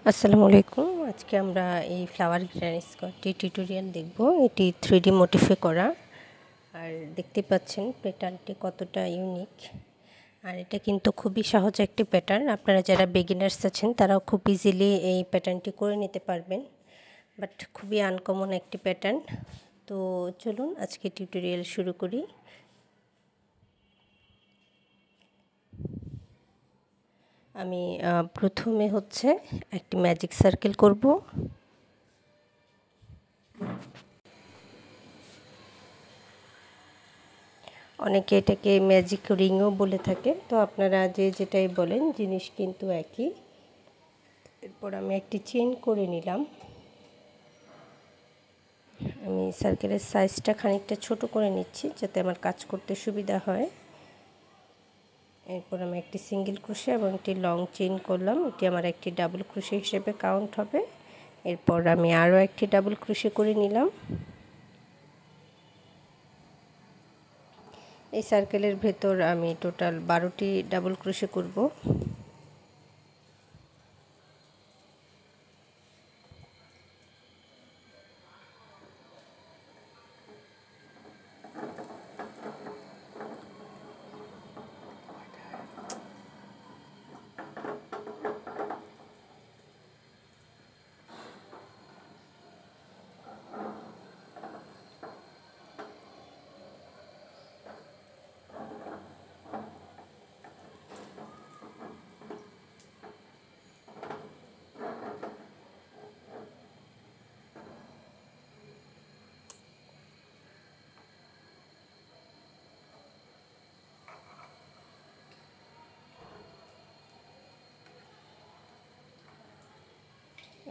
আসসালামু আলাইকুম। আজকে আমরা এই ফ্লাওয়ার গ্রানি স্কার্টটি টিউটোরিয়াল দেখব। এটি 3D মোটিফে করা। আর দেখতে পাচ্ছেন প্যাটার্নটি কতটা ইউনিক। আর এটা কিন্তু খুবই সহজ একটি প্যাটার্ন। আপনারা যারা বিগিনার্স আছেন তারাও খুব ইজিলি এই প্যাটার্নটি করে নিতে পারবেন। বাট খুবই আনকমন একটি প্যাটার্ন। তো চলুন আজকে টিউটোরিয়াল শুরু করি। আমি প্রথমে একটি ম্যাজিক সার্কেল করব। অনেকে এটাকে ম্যাজিক রিংও বলে থাকে, তো আপনারা যে যেটাই বলেন জিনিস কিন্তু একই। এরপর আমি একটি চেইন করে নিলাম। আমি সার্কেলের সাইজটা খানিকটা ছোট করে নিচ্ছি যাতে আমার কাজ করতে সুবিধা হয়। এরপর আমি একটি সিঙ্গেল ক্রোশে এবং একটি লং চেইন করলাম। এটি আমার একটি ডাবল ক্রোশে হিসেবে কাউন্ট হবে। এরপর আমি আরও একটি ডাবল ক্রোশে করে নিলাম। এই সার্কেলের ভেতর আমি টোটাল 12টি ডাবল ক্রোশে করব।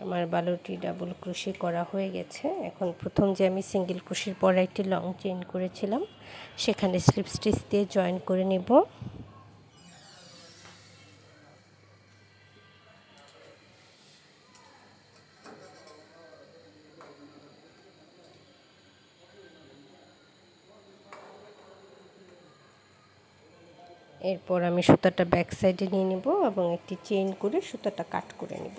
আমার 12টি ডাবল ক্রোশে করা হয়ে গেছে। এখন প্রথম যে আমি সিঙ্গেল ক্রোশের পর একটি লং চেইন করেছিলাম সেখানে স্লিপ স্টিচ দিয়ে জয়েন করে নেব। এরপর আমি সুতাটা ব্যাক সাইডে নিয়ে নেব এবং একটি চেইন করে সুতাটা কাট করে নেব।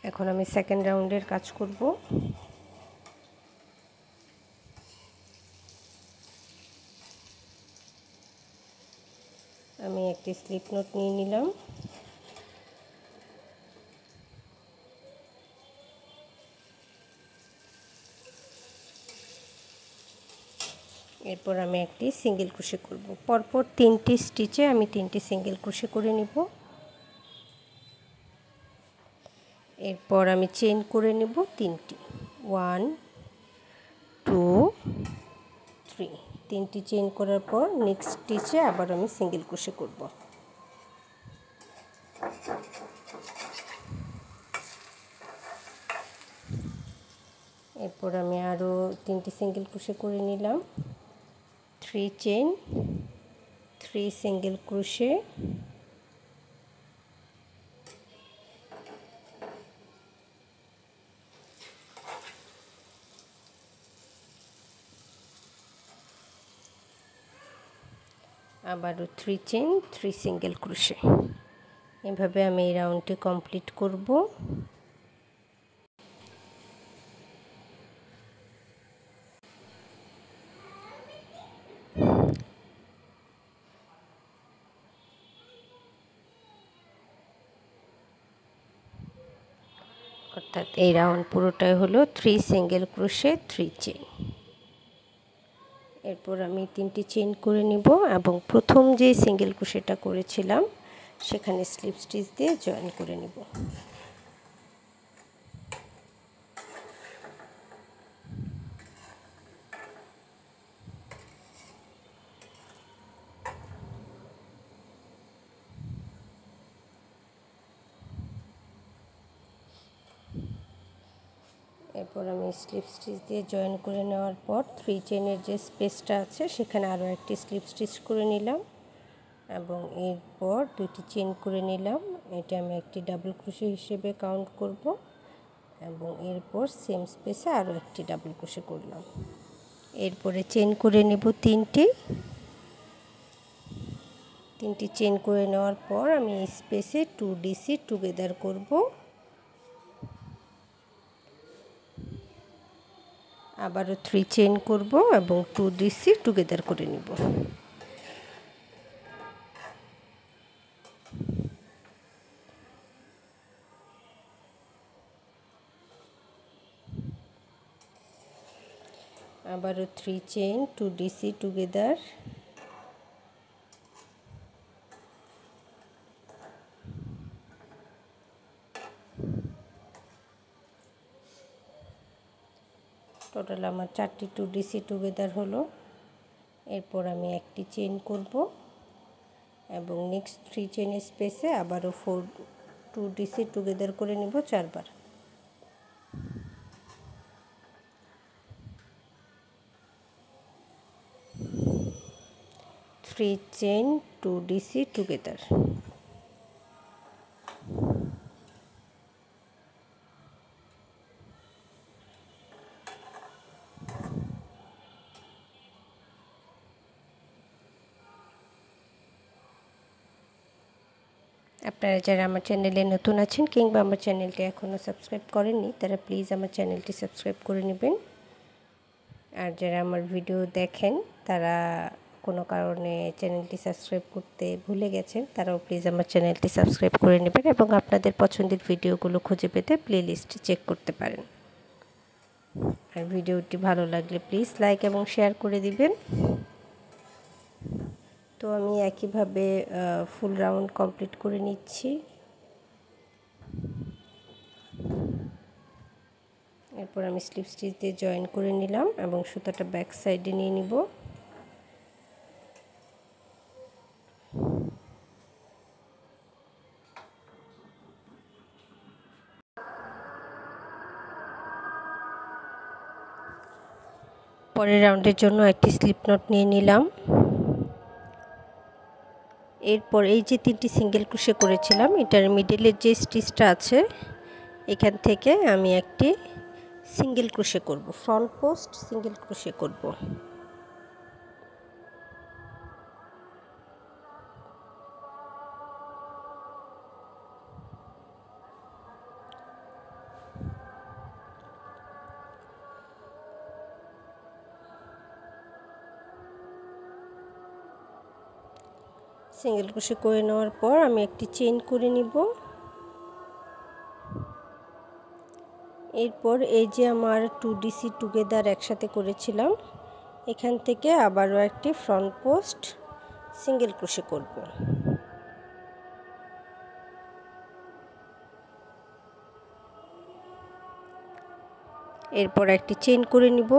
এখন আমি সেকেন্ড রাউন্ডের কাজ করব। আমি একটি স্লিপ নোট নিয়ে নিলাম। এরপর আমি একটি সিঙ্গেল ক্রোশে করব। পরপর 3টি স্টিচে আমি 3টি সিঙ্গেল ক্রোশে করে নিব। এরপর আমি চেইন করে নেব 3টি। 1 2 3। 3টি চেইন করার পর নেক্সট স্টিচে আবার আমি সিঙ্গেল ক্রোশে করব। এরপর আমি আরও 3টি সিঙ্গেল ক্রোশে করে নিলাম। 3 চেইন, 3 সিঙ্গেল ক্রোশে, আবারও 3 চেইন, 3 সিঙ্গেল ক্রোশে। এভাবে আমি এই রাউন্ডটি কমপ্লিট করব। অর্থাৎ এই রাউন্ড পুরোটাই হলো 3 সিঙ্গেল ক্রোশে 3 চেইন। এরপর আমি 3টি চেইন করে নিব এবং প্রথম যে সিঙ্গেল ক্রোশেটা করেছিলাম সেখানে স্লিপ স্টিচ দিয়ে জয়েন করে নিব। এরপর আমি স্লিপ স্টিচ দিয়ে জয়েন করে নেওয়ার পর 3 চেইনের যে স্পেসটা আছে সেখানে আরও একটি স্লিপ স্টিচ করে নিলাম এবং এরপর 2টি চেইন করে নিলাম। এটা আমি একটি ডাবল ক্রোশে হিসেবে কাউন্ট করব এবং এরপর সেম স্পেসে আরও একটি ডাবল ক্রোশে করলাম। এরপরে চেন করে নেব তিনটি চেন করে নেওয়ার পর আমি এই স্পেসে 2DC টুগেদার করব। আবারও 3 চেন করব এবং 2DC টুগেদার করে নিব। আবারও 3 চেন 2DC টুগেদার, টোটাল আমার 4টি 2DC টুগেদার হলো। এরপর আমি একটি চেন করব এবং নেক্সট 3 চেনের স্পেসে আবারও 2DC টুগেদার করে নিব 4 বার। Three chain 2DC together. আপনারা যারা আমার চ্যানেলে নতুন আছেন কিংবা আমার চ্যানেলটি এখনও সাবস্ক্রাইব করেননি তারা প্লিজ আমার চ্যানেলটি সাবস্ক্রাইব করে নেবেন। আর যারা আমার ভিডিও দেখেন তারা কোনো কারণে চ্যানেলটি সাবস্ক্রাইব করতে ভুলে গেছেন তারাও প্লিজ আমার চ্যানেলটি সাবস্ক্রাইব করে নেবেন এবং আপনাদের পছন্দের ভিডিওগুলো খুঁজে পেতে প্লেলিস্ট চেক করতে পারেন। আর ভিডিওটি ভালো লাগলে প্লিজ লাইক এবং শেয়ার করে দিবেন। তো আমি একইভাবে ফুল রাউন্ড কমপ্লিট করে নিচ্ছি। এরপর আমি স্লিপ স্টিচ দিয়ে জয়েন করে নিলাম এবং সুতাটা ব্যাক সাইডে নিয়ে নিব। পরের রাউন্ডের জন্য একটি স্লিপ নট নিয়ে নিলাম। এরপর এই যে 3টি সিঙ্গেল ক্রোশে করেছিলাম এটার মিডলের যে স্টিচটা আছে এখান থেকে আমি একটি সিঙ্গেল ক্রোশে করব, ফ্রন্ট পোস্ট সিঙ্গেল ক্রোশে করব। সিঙ্গেল ক্রোশে করে নেওয়ার পর আমি একটি চেইন করে নিব। এরপর এই যে আমার 2DC টুগেদার একসাথে করেছিলাম এখান থেকে আবারও একটি ফ্রন্ট পোস্ট সিঙ্গেল ক্রোশে করব। এরপর একটি চেইন করে নিব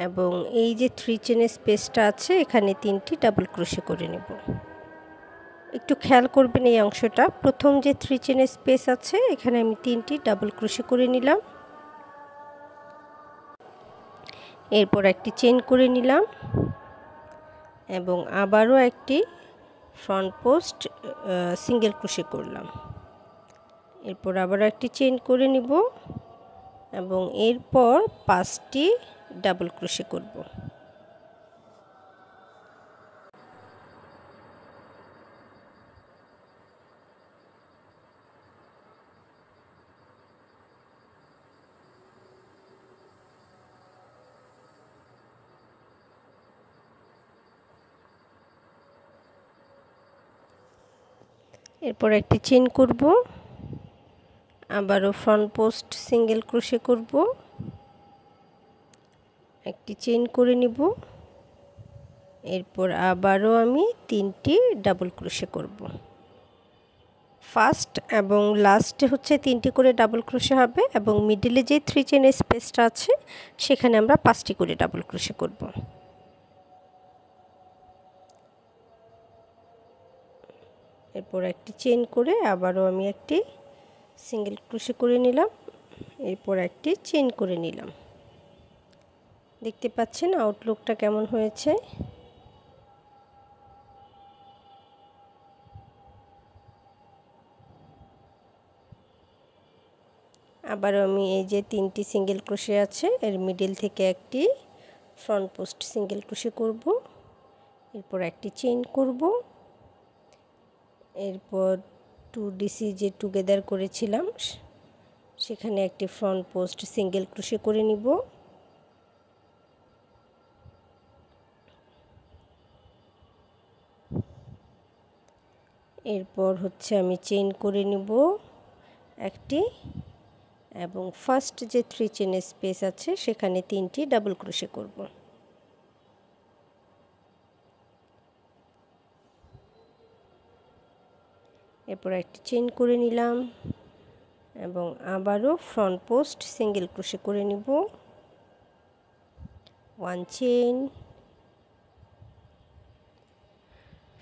এবং এই যে 3 চেনের স্পেসটা আছে এখানে 3টি ডাবল ক্রোশে করে নেব। একটু খেয়াল করবেন এই অংশটা, প্রথম যে 3 চেনের স্পেস আছে এখানে আমি 3টি ডাবল ক্রোশে করে নিলাম। এরপর একটি চেইন করে নিলাম এবং আবারও একটি ফ্রন্ট পোস্ট সিঙ্গেল ক্রোশে করলাম। এরপর আবারও একটি চেইন করে নিব এবং এরপর 5টি ডাবল ক্রোশে করব। এরপর একটি চেইন করব, আবারও ফ্রন্ট পোস্ট সিঙ্গেল ক্রোশে করব, একটি চেইন করে নিব, এরপর আবারও আমি 3টি ডাবল ক্রোশে করব। ফার্স্ট এবং লাস্টে হচ্ছে 3টি করে ডাবল ক্রোশে হবে এবং মিডলে যে 3 চেনের স্পেসটা আছে সেখানে আমরা 5টি করে ডাবল ক্রোশে করব। এরপর একটি চেইন করে আবারও আমি একটি সিঙ্গেল ক্রোশে করে নিলাম, এরপর একটি চেইন করে নিলাম। দেখতে পাচ্ছেন আউটলুকটা কেমন হয়েছে। আবারও আমি এই যে 3টি সিঙ্গেল ক্রোশে আছে এর মিডল থেকে একটি ফ্রন্ট পোস্ট সিঙ্গেল ক্রোশে করব, এরপর একটি চেইন করব, এরপর 2 যে টুগেদার করেছিলাম সেখানে একটি ফ্রন্ট পোস্ট সিঙ্গেল ক্রোশে করে নিব, এরপর হচ্ছে আমি চেইন করে নিব একটি, এবং ফার্স্ট যে 3 চেনের স্পেস আছে সেখানে 3টি ডাবল ক্রোশে করব। এরপর একটি চেইন করে নিলাম এবং আবারও ফ্রন্ট পোস্ট সিঙ্গেল ক্রোশে করে নিব, 1 chain,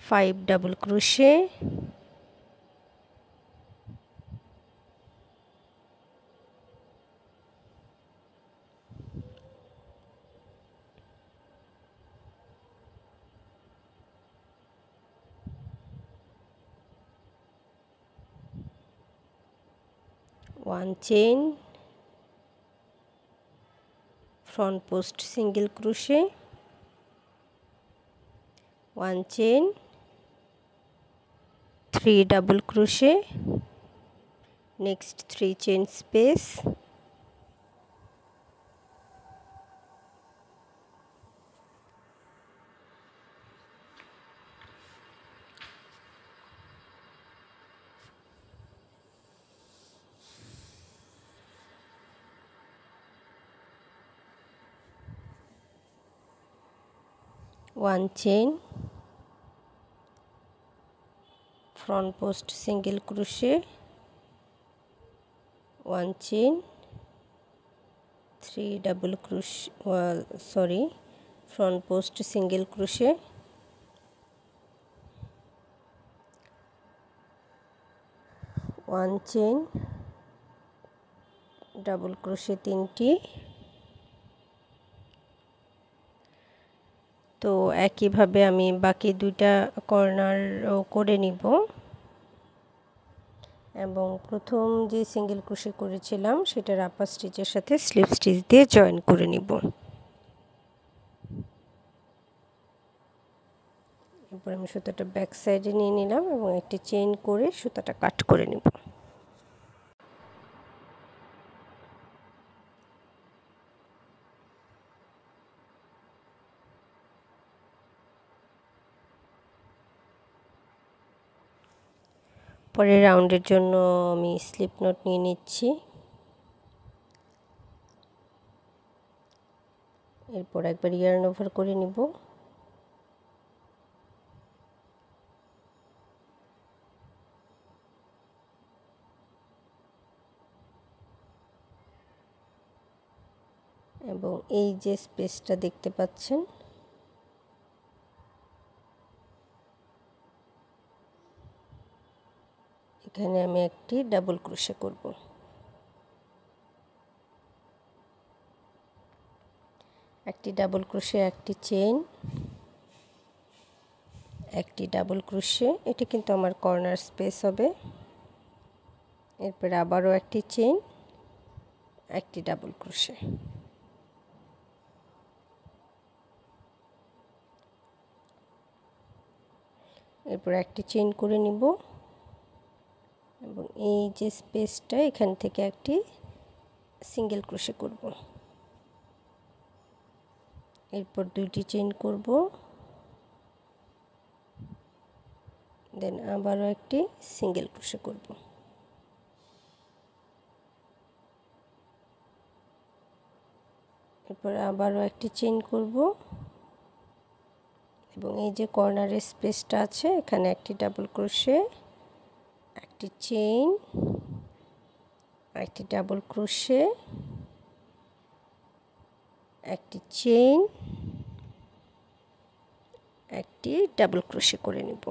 5 double crochet, one chain, front post single crochet, 1 chain, 3 double crochet, next 3 chain space, one chain, front post single crochet, 1 chain, 3 double crochet, front post single crochet, 1 chain, double crochet 3টি। তো একইভাবে আমি বাকি 2টা কর্নারও করে নিব এবং প্রথম যে সিঙ্গেল ক্রোশে করেছিলাম সেটার আপার স্টিচের সাথে স্লিপ স্টিচ দিয়ে জয়েন করে নিব। এরপর আমি সুতাটা ব্যাক সাইডে নিয়ে নিলাম এবং একটি চেইন করে সুতাটা কাট করে নিব। পরের রাউন্ডের জন্য আমি স্লিপ নট নিয়ে নিচ্ছি, এরপর একবার ইয়ার্ন ওভার করে নিব, এবং এই যে স্পেসটা দেখতে পাচ্ছেন এখানে আমি একটি ডাবল ক্রোশে করব। একটি ডাবল ক্রোশে, একটি চেইন, একটি ডাবল ক্রোশে, এটা কিন্তু আমার কর্নার স্পেস হবে। এরপর আবারও একটি চেইন, একটি ডাবল ক্রোশে, এরপর একটি চেইন করে নিব এবং এই যে স্পেসটা এখান থেকে একটি সিঙ্গেল ক্রোশে করব। এরপর 2টি চেইন করব, দেন আবারও একটি সিঙ্গেল ক্রোশে করব। এরপর আবারও একটি চেইন করব এবং এই যে কর্নারের স্পেসটা আছে এখানে একটি ডাবল ক্রোশে, একটি চেইন, একটি ডাবল ক্রোশে, একটি চেইন, একটি ডাবল ক্রোশে করে নিব।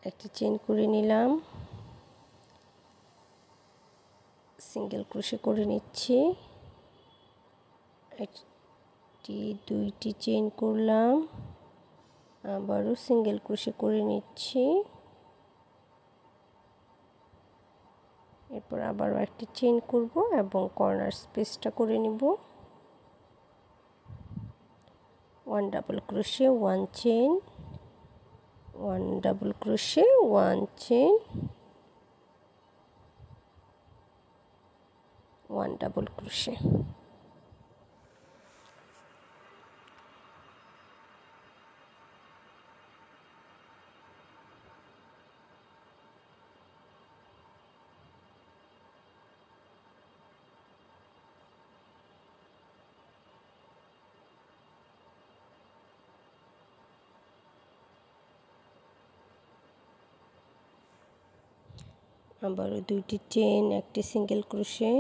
একটি চেইন করে নিলাম, সিঙ্গেল ক্রোশে করে নিচ্ছি, একটি দুইটি চেইন করলাম, আবারও সিঙ্গেল ক্রোশে করে নিচ্ছি। এরপর আবারও একটি চেইন করব এবং কর্নার স্পেসটা করে নিব। 1 double crochet 1 chain, 1 double crochet 1 chain, 1 double crochet. আবারও দুইটি চেইন, একটি সিঙ্গেল ক্রোশে,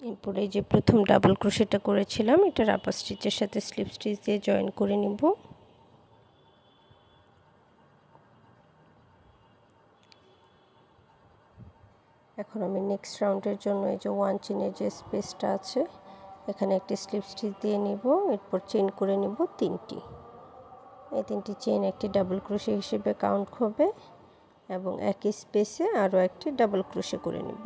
এরপরে যে প্রথম ডাবল ক্রোশেটা করেছিলাম এটা রাবার স্টিচের সাথে স্লিপ স্টিচ দিয়ে জয়েন করে নিব। এখন আমি নেক্সট রাউন্ডের জন্য এই যে 1 চেইনের যে স্পেসটা আছে এখানে একটি স্লিপ স্টিচ দিয়ে নিব। এরপর চেইন করে নিব 3টি। এই 3টি চেইন একটি ডাবল ক্রোশে হিসেবে কাউন্ট হবে এবং একই স্পেসে আরও একটি ডাবল ক্রোশে করে নিব।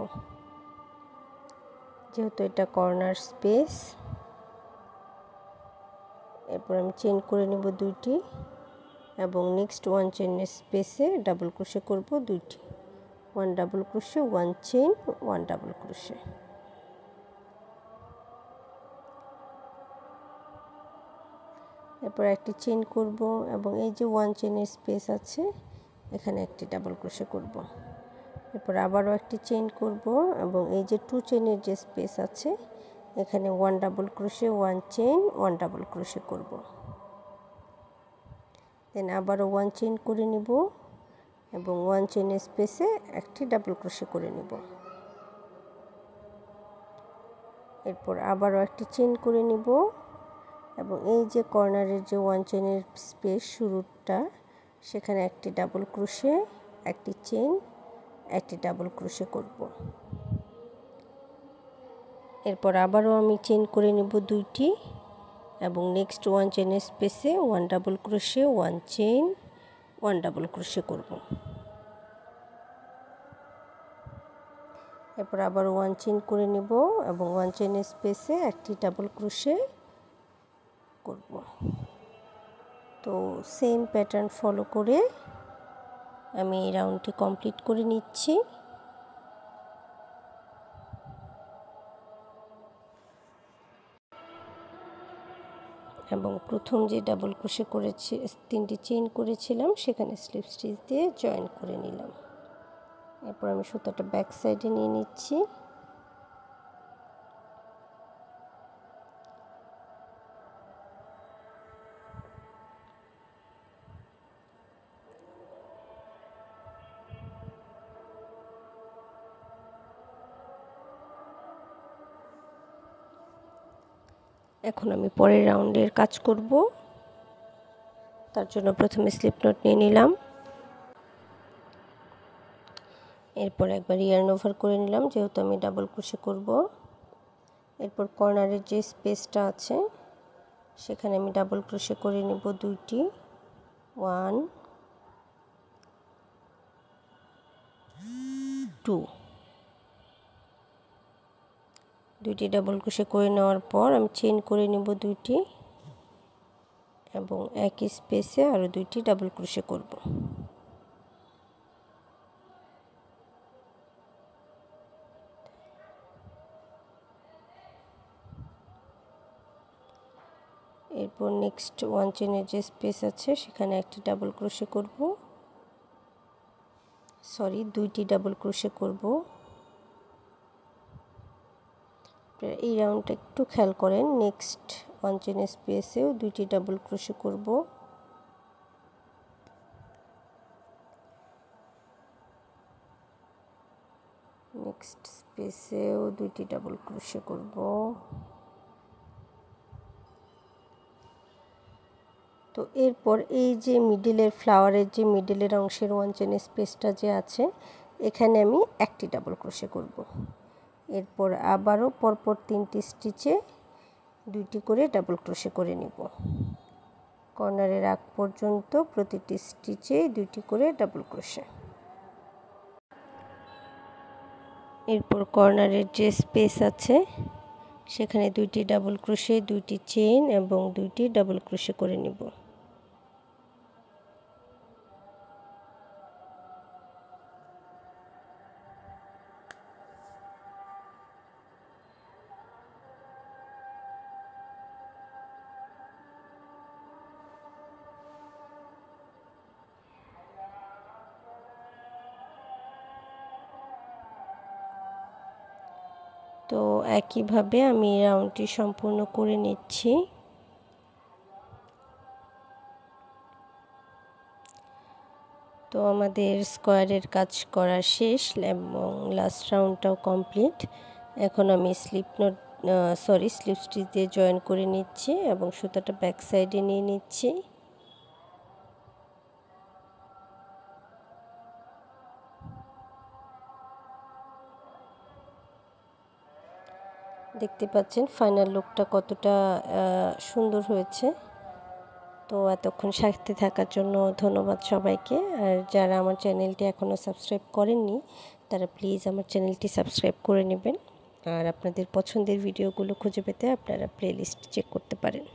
যেহেতু এটা কর্নার স্পেস, এরপর আমি চেইন করে নিব 2টি এবং নেক্সট 1 চেইনের স্পেসে ডাবল ক্রোশে করব 2টি। 1 double crochet 1 chain 1 double crochet. এরপর একটি চেইন করব এবং এই যে 1 চেইনের স্পেস আছে এখানে একটি ডাবল ক্রোশে করব। এরপর আবারও একটি চেইন করব এবং এই যে 2 চেইনের যে স্পেস আছে এখানে 1 double crochet 1 chain 1 double crochet করব। দেন আবারও 1 চেইন করে নিব এবং 1 চেইনের স্পেসে একটি ডাবল ক্রোশে করে নিব। এরপর আবারও একটি চেইন করে নিব এবং এই যে কর্নারের যে 1 চেইনের স্পেস শুরুটা সেখানে একটি ডাবল ক্রোশে, একটি চেইন, একটি ডাবল ক্রোশে করব। এরপর আবারও আমি চেইন করে নেব 2টি এবং নেক্সট 1 চেইনের স্পেসে 1 double crochet 1 chain 1 double crochet করব। এরপর আবার 1 চেইন করে নেব এবং 1 চেইনের স্পেসে একটি ডাবল ক্রোশে করব। তো সেম প্যাটার্ন ফলো করে আমি এই রাউন্ডটি কমপ্লিট করে নিচ্ছি। এবং প্রথম যে ডাবল ক্রোশে করেছি 3টি চেইন করেছিলাম সেখানে স্লিপ স্টিচ দিয়ে জয়েন করে নিলাম। এরপর আমি সুতাটা ব্যাক সাইডে নিয়ে নিচ্ছি। এখন আমি পরের রাউন্ডের কাজ করব। তার জন্য প্রথমে স্লিপ নট নিয়ে নিলাম, এরপর একবার ইয়ার্ন ওভার করে নিলাম যেহেতু আমি ডাবল ক্রোশে করব। এরপর কর্নারের যে স্পেসটা আছে সেখানে আমি ডাবল ক্রোশে করে নেব 2টি 1 2 2টি ডাবল ক্রোশে করে নেওয়ার পর আমি চেইন করে নেব 2টি এবং একই স্পেসে আরও 2টি ডাবল ক্রোশে করব। এরপর নেক্সট 1 চেনের যে স্পেস আছে সেখানে একটি ডাবল ক্রোশে করব, সরি 2টি ডাবল ক্রোশে করব। এই রাউন্ডটা একটু খেয়াল করেন, নেক্সট 1 চেনের স্পেসেও 2টি ডাবল ক্রোশে করব। নেক্সট স্পেসেও 2টি ডাবল ক্রোশে করব। তো এরপর এই যে মিডলের ফ্লাওয়ারের যে মিডলের অংশের 1 চেনের স্পেসটা যে আছে এখানে আমি একটি ডাবল ক্রোশে করব। এরপর আবারও পরপর 3টি স্টিচে 2টি করে ডাবল ক্রোশে করে নিব। কর্নারের আগ পর্যন্ত প্রতিটি স্টিচে 2টি করে ডাবল ক্রোশে। এরপর কর্নারের যে স্পেস আছে সেখানে 2টি ডাবল ক্রোশে, 2টি চেইন এবং 2টি ডাবল ক্রোশে করে নিব। তো একইভাবে আমি রাউন্ডটি সম্পূর্ণ করে নিচ্ছি। তো আমাদের স্কোয়ারের কাজ করা শেষ এবং লাস্ট রাউন্ডটাও কমপ্লিট। এখন আমি স্লিপ স্টিচ দিয়ে জয়েন করে নিচ্ছি এবং সুতাটা ব্যাক সাইডে নিয়ে নিচ্ছি। দেখতে পাচ্ছেন ফাইনাল লুকটা কতটা সুন্দর হয়েছে। তো এতক্ষণ সাথে থাকার জন্য ধন্যবাদ সবাইকে। আর যারা আমার চ্যানেলটি এখনও সাবস্ক্রাইব করেননি তারা প্লিজ আমার চ্যানেলটি সাবস্ক্রাইব করে নেবেন। আর আপনাদের পছন্দের ভিডিওগুলো খুঁজে পেতে আপনারা প্লেলিস্ট চেক করতে পারেন।